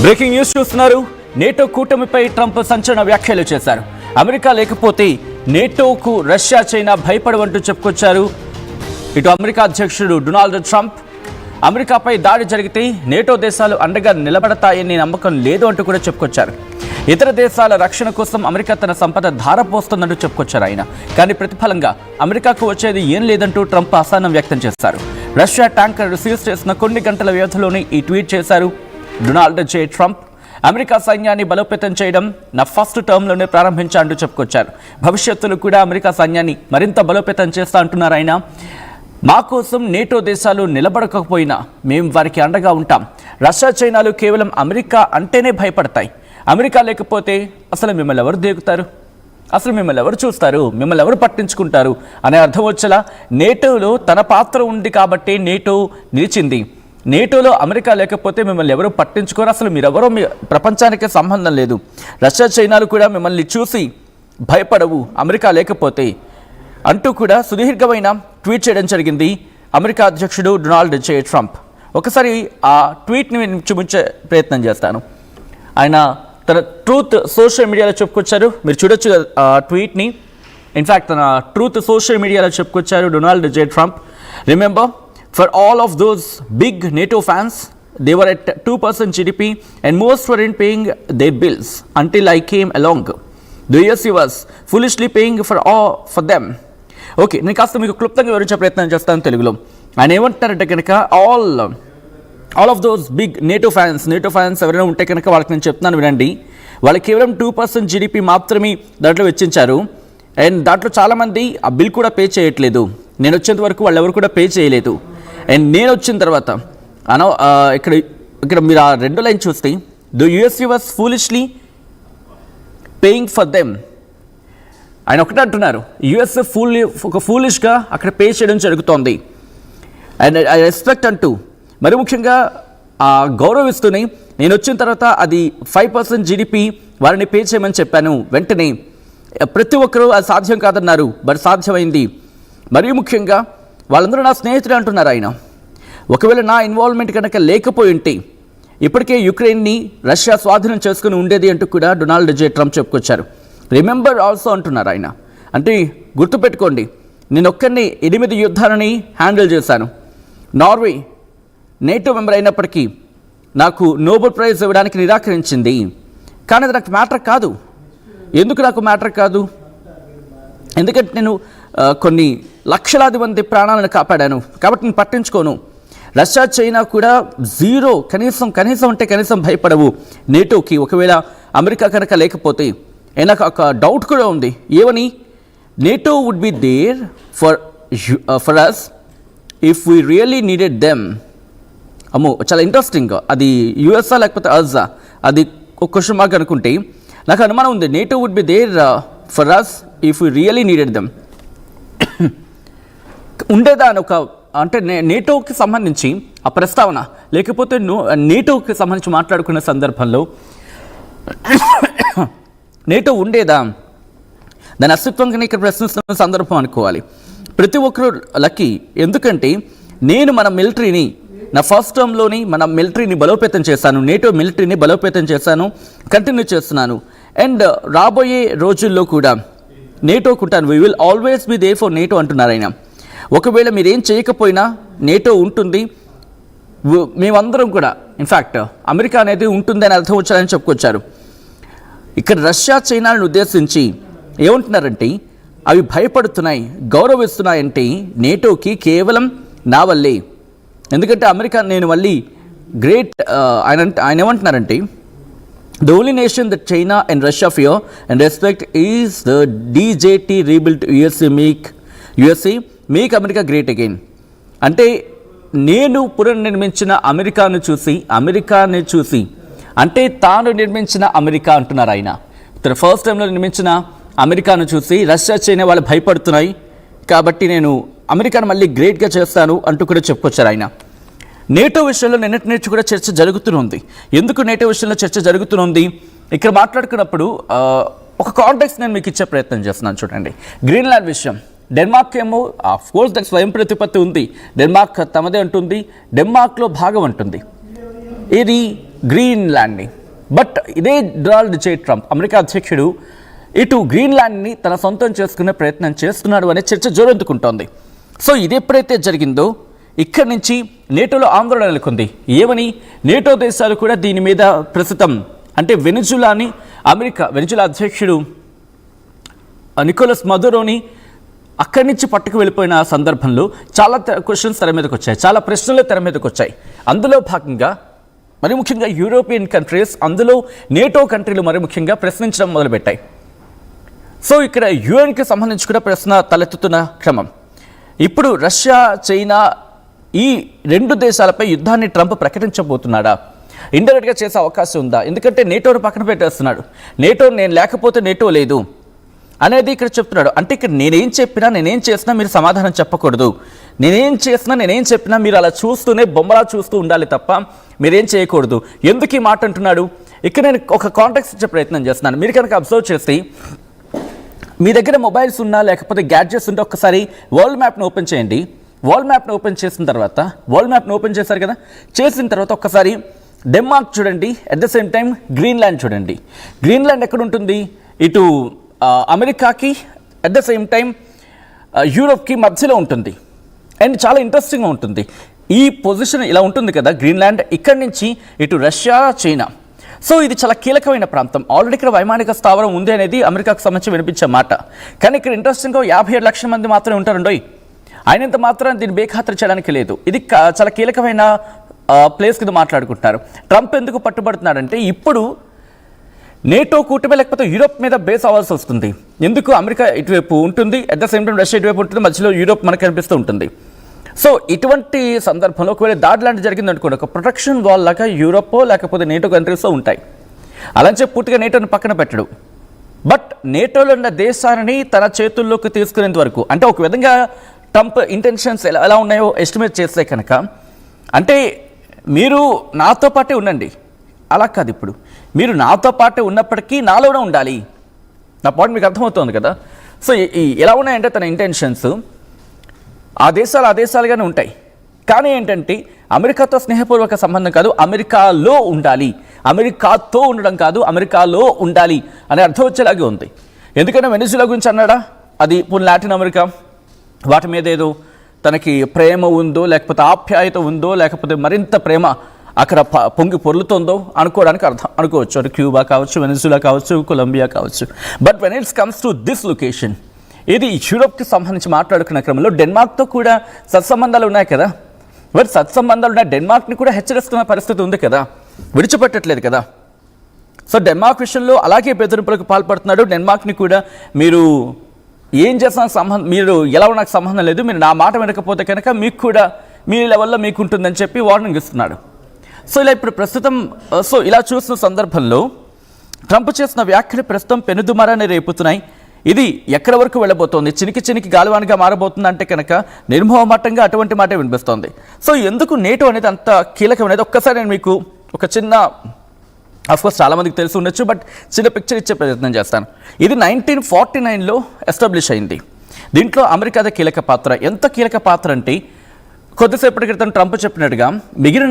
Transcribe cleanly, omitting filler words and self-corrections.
Breaking news చూస్తున్నారు. NATO కూటమిపై Trump సంచలన వ్యాఖ్యలు చేశారు. అమెరికా లేకపోతే నేటోకు రష్యా, చైనా భయపడవంటూ చెప్పుకొచ్చారు. ఇటు అమెరికా అధ్యక్షుడు డొనాల్డ్ ట్రంప్ అమెరికాపై దాడి జరిగితే నేటో దేశాలు అండగా నిలబడతాయని నమ్మకం లేదు అంటూ కూడా చెప్పుకొచ్చారు. ఇతర దేశాల రక్షణ కోసం అమెరికా తన సంపద ధారపోస్తుందంటూ చెప్పుకొచ్చారు ఆయన. కానీ ప్రతిఫలంగా అమెరికాకు వచ్చేది ఏం లేదంటూ ట్రంప్ అసహనం వ్యక్తం చేశారు. రష్యా ట్యాంకర్ సీజ్ చేసిన కొన్ని గంటల వ్యవధిలోనే ఈ ట్వీట్ చేశారు డొనాల్డ్ జే ట్రంప్. అమెరికా సైన్యాన్ని బలోపేతం చేయడం నా ఫస్ట్ టర్మ్లోనే ప్రారంభించా అంటూ చెప్పుకొచ్చారు. భవిష్యత్తులో కూడా అమెరికా సైన్యాన్ని మరింత బలోపేతం చేస్తా అంటున్నారు ఆయన. మా కోసం నేటో దేశాలు నిలబడకపోయినా మేము వారికి అండగా ఉంటాం. రష్యా, చైనాలు కేవలం అమెరికా అంటేనే భయపడతాయి. అమెరికా లేకపోతే అసలు మిమ్మల్ని ఎవరు దేగుతారు, అసలు మిమ్మల్ని ఎవరు చూస్తారు, మిమ్మల్ని ఎవరు పట్టించుకుంటారు అనే అర్థం వచ్చేలా నేటోలో తన పాత్ర ఉంది కాబట్టి నేటో నిలిచింది. నేటోలో అమెరికా లేకపోతే మిమ్మల్ని ఎవరు పట్టించుకోరు, అసలు మీరెవరో మీ ప్రపంచానికి సంబంధం లేదు. రష్యా, చైనాలు కూడా మిమ్మల్ని చూసి భయపడవు అమెరికా లేకపోతే అంటూ కూడా సుదీర్ఘమైన ట్వీట్ చేయడం జరిగింది అమెరికా అధ్యక్షుడు డొనాల్డ్ జే ట్రంప్. ఒకసారి ఆ ట్వీట్ని చూపించే ప్రయత్నం చేస్తాను. ఆయన తన ట్రూత్ సోషల్ మీడియాలో చెప్పుకొచ్చారు. మీరు చూడొచ్చు ఆ ట్వీట్ని. ఇన్ఫ్యాక్ట్ తన ట్రూత్ సోషల్ మీడియాలో చెప్పుకొచ్చారు Donald J Trump. Remember, for all of those big NATO fans, they were at 2% GDP and most weren't paying their bills until I came along. The US was foolishly paying for them. Okay, నేను కాస్త మీకు క్లుప్తంగా వివరించే ప్రయత్నం చేస్తాను తెలుగులో. ఆయన ఏమంటారంటే కనుక all of those big NATO fans ఎవరైనా ఉంటే కనుక వాళ్ళకి నేను చెప్తున్నాను వినండి. వాళ్ళు కేవలం 2% జీడిపి మాత్రమే దాంట్లో వెచ్చించారు. అండ్ దాంట్లో చాలామంది ఆ బిల్ కూడా పే చేయట్లేదు. నేను వచ్చేంత వరకు వాళ్ళు ఎవరు కూడా పే చేయలేదు. అండ్ నేను వచ్చిన తర్వాత ఇక్కడ మీరు ఆ రెండో లైన్ చూస్తే the USA was foolishly paying for them. ఆయన ఒకటే అంటున్నారు, యుఎస్ఏ ఫూలిష్గా అక్కడ పే చేయడం జరుగుతోంది. అండ్ ఐ రెస్పెక్ట్ అంటూ మరి ముఖ్యంగా గౌరవిస్తూనే నేను వచ్చిన తర్వాత అది 5% జీడిపి వారిని పే చేయమని చెప్పాను. వెంటనే ప్రతి ఒక్కరూ అది సాధ్యం కాదన్నారు, బట్ సాధ్యమైంది. మరియు ముఖ్యంగా వాళ్ళందరూ నా స్నేహితులు అంటున్నారు ఆయన. ఒకవేళ నా ఇన్వాల్వ్మెంట్ కనుక లేకపోయి ఉంటే ఇప్పటికే యుక్రెయిన్ని రష్యా స్వాధీనం చేసుకుని ఉండేది అంటూ కూడా డొనాల్డ్ జే ట్రంప్ చెప్పుకొచ్చారు. రిమెంబర్ ఆల్సో అంటున్నారు ఆయన. అంటే గుర్తుపెట్టుకోండి, నేను ఒక్కరిని 8 యుద్ధాలని హ్యాండిల్ చేశాను. నార్వే నేటో మెంబర్ అయినప్పటికీ నాకు నోబెల్ ప్రైజ్ ఇవ్వడానికి నిరాకరించింది. కానీ అది నాకు మ్యాటర్ కాదు. ఎందుకు నాకు మ్యాటర్ కాదు? ఎందుకంటే నేను కొన్ని లక్షలాది మంది ప్రాణాలను కాపాడాను కాబట్టి నేను పట్టించుకోను. రష్యా, చైనా కూడా జీరో, కనీసం అంటే కనీసం భయపడవు నేటోకి ఒకవేళ అమెరికా కనుక లేకపోతే. నాకు ఒక డౌట్ కూడా ఉంది, ఏమని? NATO would be there for us if we really needed them. అమ్మో, చాలా ఇంట్రెస్టింగ్. అది యుఎస్ఆ లేకపోతే అజ్జా, అది ఒక క్వశ్చన్ మార్క్ అనుకుంటే నాకు అనుమానం ఉంది. NATO would be there for us if we really needed them ఉండేదా అని అంటే నేటోకి సంబంధించి ఆ ప్రస్తావన లేకపోతే నేటోకి సంబంధించి మాట్లాడుకునే సందర్భంలో నేటో ఉండేదా, దాని అస్తిత్వంగా ఇక్కడ ప్రశ్నిస్తున్న సందర్భం అనుకోవాలి. ప్రతి ఒక్కరూ లక్కీ. ఎందుకంటే నేను మన మిలిటరీని నా ఫస్ట్ టర్మ్లోని మన మిలిటరీని బలోపేతం చేశాను, నేటో మిలిటరీని బలోపేతం చేశాను, కంటిన్యూ చేస్తున్నాను. అండ్ రాబోయే రోజుల్లో కూడా నేటోకు ఉంటాను. We will always be there for NATO అంటున్నారు ఆయన. ఒకవేళ మీరేం చేయకపోయినా నేటో ఉంటుంది, మేమందరం కూడా ఇన్ఫ్యాక్ట్ అమెరికా అనేది ఉంటుంది అని అర్థం వచ్చారని చెప్పుకొచ్చారు. ఇక్కడ రష్యా, చైనాలను ఉద్దేశించి ఏమంటున్నారంటే అవి భయపడుతున్నాయి, గౌరవిస్తున్నాయంటే నేటోకి కేవలం నా వల్లే. ఎందుకంటే అమెరికా నేను మళ్ళీ గ్రేట్ ఆయన ఏమంటున్నారంటే the only nation that China and Russia fear and respect is the DJT rebuilt USA make America great again. అంటే నేను పునర్నిర్మించిన అమెరికాను చూసి అంటే తాను నిర్మించిన అమెరికా అంటున్నారు ఆయన. తన ఫస్ట్ టైంలో నిర్మించిన అమెరికాను చూసి రష్యా, చైనా వాళ్ళు భయపడుతున్నాయి కాబట్టి నేను అమెరికాను మళ్ళీ గ్రేట్గా చేస్తాను అంటూ కూడా చెప్పుకొచ్చారు ఆయన. నేటో విషయంలో నిన్నటి నుంచి కూడా చర్చ జరుగుతుంది. ఎందుకు నేటో విషయంలో చర్చ జరుగుతుంది? ఇక్కడ మాట్లాడుకున్నప్పుడు ఒక కాంటెక్స్ట్ నేను మీకు ఇచ్చే ప్రయత్నం చేస్తున్నాను. చూడండి, గ్రీన్లాండ్ విషయం. డెన్మార్క్ ఏమో ఆఫ్ కోర్స్ దానికి స్వయం ప్రతిపత్తి ఉంది, డెన్మార్క్ తమదే అంటుంది, డెన్మార్క్లో భాగం అంటుంది. ఇది గ్రీన్లాండ్ని. బట్ ఇదే డొనాల్డ్ జే ట్రంప్ అమెరికా అధ్యక్షుడు ఇటు గ్రీన్లాండ్ని తన సొంతం చేసుకునే ప్రయత్నం చేస్తున్నాడు అనే చర్చ జోరెందుకుంటోంది. సో ఇది ఎప్పుడైతే జరిగిందో ఇక్కడి నుంచి నేటోలో ఆందోళన నెలకొంది. ఏమని నేటో దేశాలు కూడా దీని మీద ప్రస్తుతం అంటే వెనిజులాని వెనిజులా అధ్యక్షుడు నికోలస్ మదురోని అక్కడి నుంచి పట్టుకు వెళ్ళిపోయిన సందర్భంలో చాలా క్వశ్చన్స్ తెర మీదకి వచ్చాయి, చాలా ప్రశ్నలు తెర మీదకి వచ్చాయి. అందులో భాగంగా మరి ముఖ్యంగా యూరోపియన్ కంట్రీస్, అందులో నేటో కంట్రీలు మరి ముఖ్యంగా ప్రశ్నించడం మొదలుపెట్టాయి. సో ఇక్కడ యుఎన్కి సంబంధించి కూడా ప్రశ్న తలెత్తుతున్న క్రమం. ఇప్పుడు రష్యా, చైనా ఈ రెండు దేశాలపై యుద్ధాన్ని ట్రంప్ ప్రకటించబోతున్నాడా? ఇండైరెక్ట్గా చేసే అవకాశం ఉందా? ఎందుకంటే నేటోను పక్కన పెట్టేస్తున్నాడు. నేటో నేను లేకపోతే నేటో లేదు అనేది ఇక్కడ చెప్తున్నాడు. అంటే ఇక్కడ నేనేం చేసినా మీరు సమాధానం చెప్పకూడదు. నేనేం చెప్పినా మీరు అలా చూస్తూనే బొమ్మలా చూస్తూ ఉండాలి తప్ప మీరేం చేయకూడదు. ఎందుకు ఈ మాట అంటున్నాడు? ఇక్కడ నేను ఒక కాంటెక్స్ట్ ఇచ్చే ప్రయత్నం చేస్తున్నాను. మీరు కనుక అబ్జర్వ్ చేసి మీ దగ్గర మొబైల్స్ ఉన్నా లేకపోతే గ్యాడ్జెట్స్ ఉంటే ఒక్కసారి వరల్డ్ మ్యాప్ను ఓపెన్ చేయండి. వరల్డ్ మ్యాప్ను ఓపెన్ చేసిన తర్వాత చేశారు కదా, చేసిన తర్వాత ఒక్కసారి డెన్మార్క్ చూడండి, at the same time Greenland చూడండి. గ్రీన్లాండ్ ఎక్కడ ఉంటుంది? ఇటు అమెరికాకి అట్ ద సేమ్ టైం యూరోప్కి మధ్యలో ఉంటుంది. అండ్ చాలా ఇంట్రెస్టింగ్గా ఉంటుంది. ఈ పొజిషన్ ఇలా ఉంటుంది కదా గ్రీన్లాండ్, ఇక్కడి నుంచి ఇటు రష్యా, చైనా. సో ఇది చాలా కీలకమైన ప్రాంతం. ఆల్రెడీ ఇక్కడ వైమానిక స్థావరం ఉంది అనేది అమెరికాకు సంబంధించి వినిపించే మాట. కానీ ఇక్కడ ఇంట్రెస్టింగ్గా 57 లక్షల మంది మాత్రమే ఉంటారండోయ్. ఆయనంత మాత్రం దీన్ని బేఖాతరు చేయడానికి లేదు. ఇది చాలా కీలకమైన ప్లేస్ కింద మాట్లాడుకుంటున్నారు. ట్రంప్ ఎందుకు పట్టుబడుతున్నాడంటే ఇప్పుడు నేటో కూటమి లేకపోతే యూరోప్ మీద బేస్ అవ్వాల్సి వస్తుంది. ఎందుకు? అమెరికా ఇటువైపు ఉంటుంది, at the same time Russia ఇటువైపు ఉంటుంది, మధ్యలో యూరోప్ మనకు కనిపిస్తూ ఉంటుంది. సో ఇటువంటి సందర్భంలో ఒకవేళ దాడి లాంటి జరిగింది అనుకోండి, ఒక ప్రొటెక్షన్ వాల్ లాగా యూరోపో లేకపోతే నేటో కంట్రీస్లో ఉంటాయి. అలా చెప్పి పూర్తిగా నేటోని పక్కన పెట్టడు. బట్ నేటోలో ఉన్న దేశాలని తన చేతుల్లోకి తీసుకునేంత వరకు, అంటే ఒక విధంగా ట్రంప్ ఇంటెన్షన్స్ ఎలా ఉన్నాయో ఎస్టిమేట్ చేస్తే కనుక, అంటే మీరు నాతో పాటే ఉండండి, అలా కాదు, ఇప్పుడు మీరు నాతో పాటే ఉన్నప్పటికీ నాలోనే ఉండాలి. నా పాయింట్ మీకు అర్థమవుతుంది కదా. సో ఎలా ఉన్నాయంటే తన ఇంటెన్షన్స్ ఆ దేశాలుగానే ఉంటాయి. కానీ ఏంటంటే అమెరికాతో స్నేహపూర్వక సంబంధం కాదు, అమెరికాలో ఉండాలి, అమెరికాతో ఉండడం కాదు, అమెరికాలో ఉండాలి అనే అర్థం వచ్చేలాగే ఉంది. ఎందుకంటే వెనిజులా గురించి అన్నాడా, అది లాటిన్ అమెరికా, వాటి మీద ఏదో తనకి ప్రేమ ఉందో లేకపోతే ఆప్యాయత ఉందో లేకపోతే మరింత ప్రేమ అక్కడ పొంగి పొర్లుతుందో అనుకోవచ్చు. అది క్యూబా కావచ్చు, వెనిజులా కావచ్చు, కొలంబియా కావచ్చు. But when it's comes to this location, ఇది యూరోప్కి సంబంధించి మాట్లాడుకున్న క్రమంలో డెన్మార్క్తో కూడా సత్సంబంధాలు ఉన్నాయి కదా. బట్ సత్సంబంధాలు ఉన్న డెన్మార్క్ని కూడా హెచ్చరిస్తున్న పరిస్థితి ఉంది కదా, విడిచిపెట్టట్లేదు కదా. సో డెన్మార్క్ విషయంలో అలాగే బెదిరింపులకు పాల్పడుతున్నాడు. డెన్మార్క్ని కూడా మీరు ఏం చేసిన మీరు ఎలా నాకు సంబంధం లేదు, మీరు నా మాట వినకపోతే కనుక మీకు కూడా మీ లెవెల్లో మీకు ఉంటుందని చెప్పి వార్నింగ్ ఇస్తున్నాడు. సో ఇలా ఇప్పుడు ప్రస్తుతం ఇలా చూసిన సందర్భంలో ట్రంప్ చేసిన వ్యాఖ్యలు ప్రస్తుతం పెనుదుమారాన్ని రేపుతున్నాయి. ఇది ఎక్కడి వరకు వెళ్ళబోతోంది, చినికి గాలివానిగా మారబోతుంది అంటే కనుక నిర్మోహమాటంగా అటువంటి మాటే వినిపిస్తోంది. సో ఎందుకు నేటో అనేది అంత కీలకమైనది ఒక్కసారి నేను మీకు ఒక చిన్న, అఫ్కోర్స్ చాలామందికి తెలిసి ఉండొచ్చు, బట్ చిన్న పిక్చర్ ఇచ్చే ప్రయత్నం చేస్తాను. ఇది 1949లో ఎస్టాబ్లిష్ అయింది. దీంట్లో అమెరికాదే కీలక పాత్ర. ఎంత కీలక పాత్ర అంటే కొద్దిసేపటి క్రితం ట్రంప్ చెప్పినట్టుగా మిగిలిన